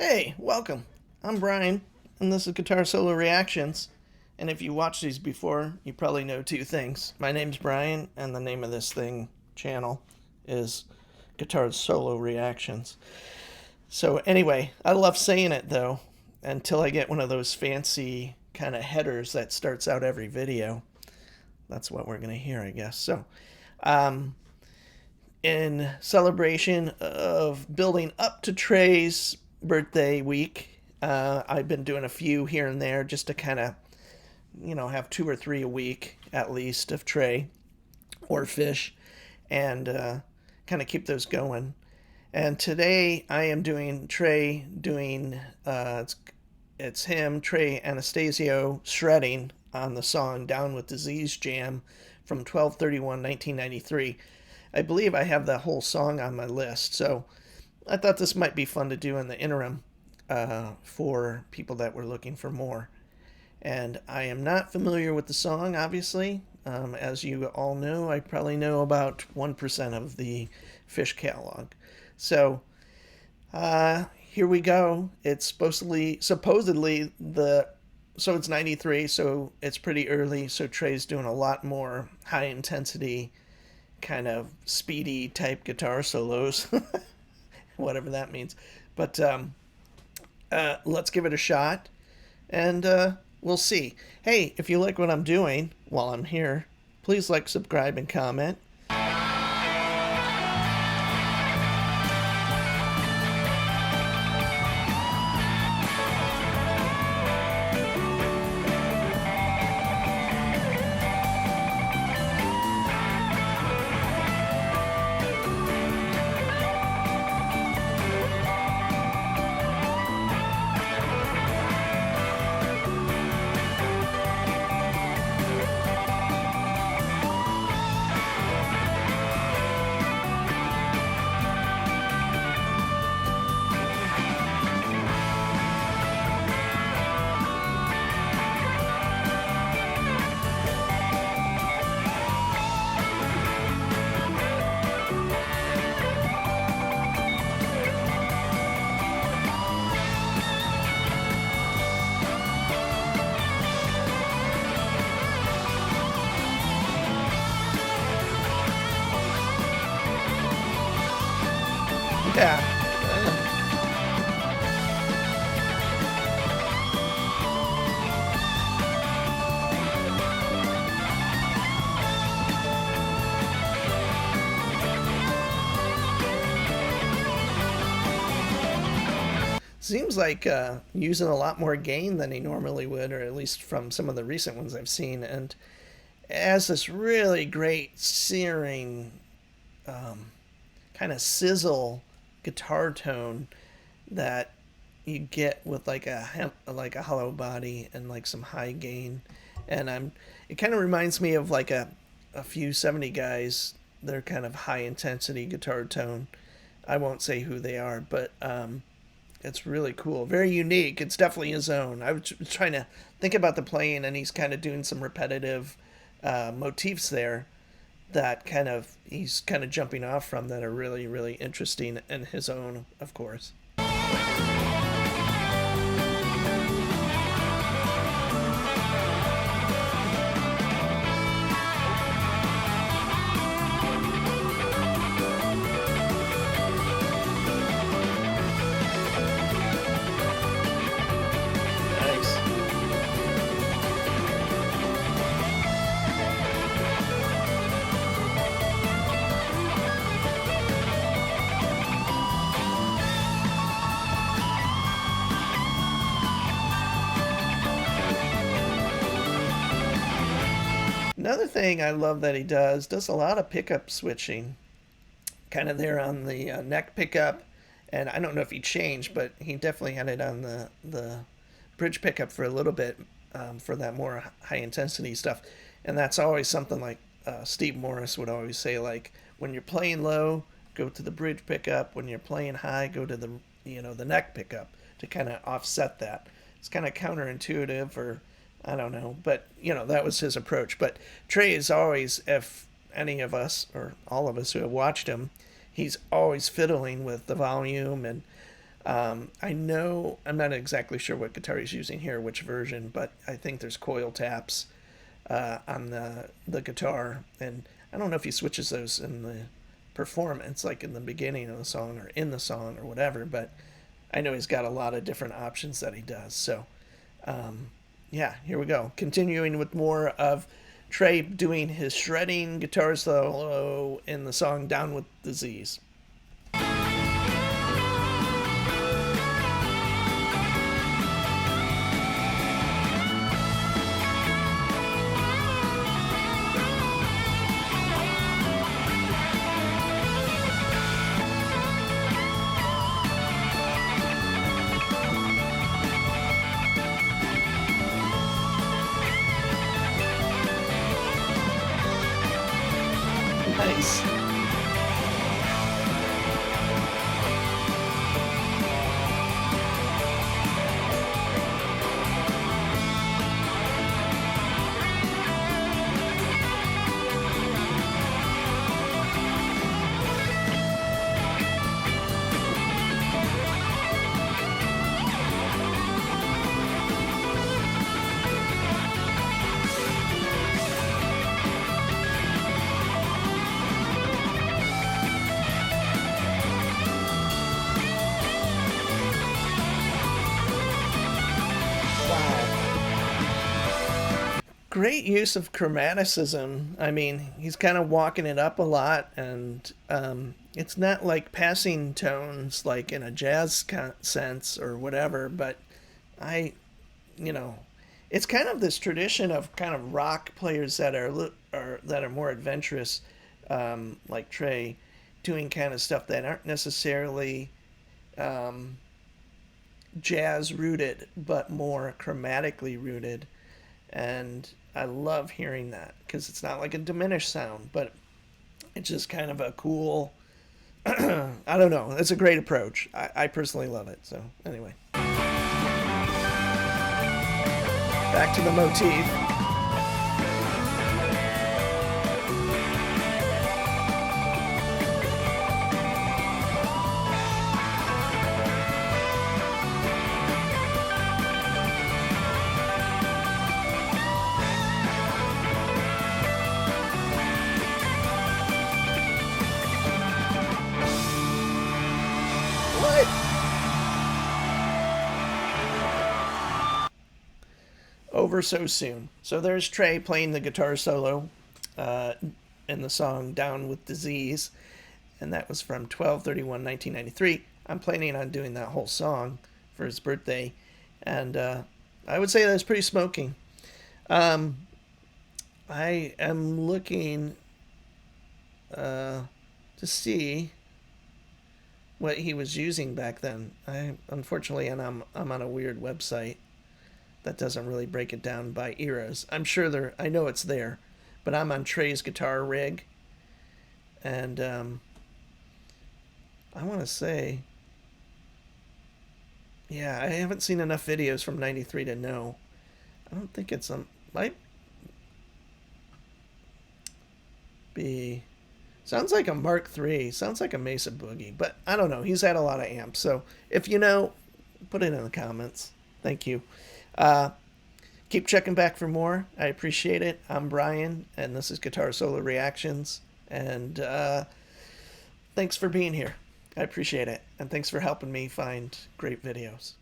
Hey, welcome. I'm Brian, and this is Guitar Solo Reactions. And if you watched these before, you probably know two things. My name's Brian, and the name of this channel is Guitar Solo Reactions. So, anyway, I love saying it though, until I get one of those fancy kind of headers that starts out every video. That's what we're going to hear, I guess. So, um, in celebration of building up to Trey's birthday week, I've been doing a few here and there just to kind of, have two or three a week at least of Trey or fish and kind of keep those going. And today I am doing Trey doing, it's him, TREY ANASTASIO, shredding on the song Down with Disease Jam from 12/31/1993. I believe I have the whole song on my list, so I thought this might be fun to do in the interim for people that were looking for more. And I am not familiar with the song, obviously. As you all know, I probably know about 1% of the Fish catalog. So here we go. It's supposedly so it's 93, so it's pretty early. So Trey's doing a lot more high intensity, kind of speedy type guitar solos, whatever that means. But let's give it a shot, and we'll see. Hey, if you like what I'm doing while I'm here, please like, subscribe, and comment. Yeah. Seems like using a lot more gain than he normally would, or at least from some of the recent ones I've seen. And it has this really great searing, kind of sizzle guitar tone that you get with like a hollow body and like some high gain. And it kind of reminds me of like a few 70 guys. They're kind of high intensity guitar tone. I won't say who they are, but it's really cool, very unique. It's definitely his own. I was trying to think about the playing, and he's kind of doing some repetitive motifs there that he's kind of jumping off from, that are really, really interesting and his own, of course. Nice. Another thing I love that he does a lot of pickup switching, kind of there on the neck pickup, and I don't know if he changed, but he definitely had it on the bridge pickup for a little bit, for that more high intensity stuff. And that's always something like Steve Morris would always say, like, when you're playing low, go to the bridge pickup. When you're playing high, go to the neck pickup, to kind of offset that. It's kind of counterintuitive, or I don't know, but that was his approach. But Trey is always, if any of us or all of us who have watched him, he's always fiddling with the volume and I know I'm not exactly sure what guitar he's using here, which version, but I think there's coil taps on the guitar, and I don't know if he switches those in the performance, like in the beginning of the song or in the song or whatever, but I know he's got a lot of different options that he does. So, yeah, here we go. Continuing with more of Trey doing his shredding guitar solo in the song Down with Disease. Nice. Great use of chromaticism. I mean, he's kind of walking it up a lot, and it's not like passing tones like in a jazz sense or whatever, but I, you know, it's kind of this tradition of kind of rock players that are more adventurous, like Trey, doing kind of stuff that aren't necessarily jazz rooted, but more chromatically rooted. And I love hearing that because it's not like a diminished sound, but it's just kind of a cool. I don't know. It's a great approach. I personally love it. So anyway, back to the motif. What? Over so soon. So there's Trey playing the guitar solo uh, in the song Down with Disease, and that was from 12/31/1993. I'm planning on doing that whole song for his birthday, and I would say that's pretty smoking. Um, I am looking to see what he was using back then. I unfortunately, and I'm on a weird website that doesn't really break it down by eras. I'm sure there. I know it's there, but I'm on Trey's guitar rig, and I want to say, yeah, I haven't seen enough videos from '93 to know. I don't think it's might be. Sounds like a Mark III. Sounds like a Mesa Boogie, but I don't know. He's had a lot of amps, so if you know, put it in the comments. Thank you. Uh, Keep checking back for more. I appreciate it. I'm Brian, and this is Guitar Solo Reactions. And thanks for being here. I appreciate it. And thanks for helping me find great videos.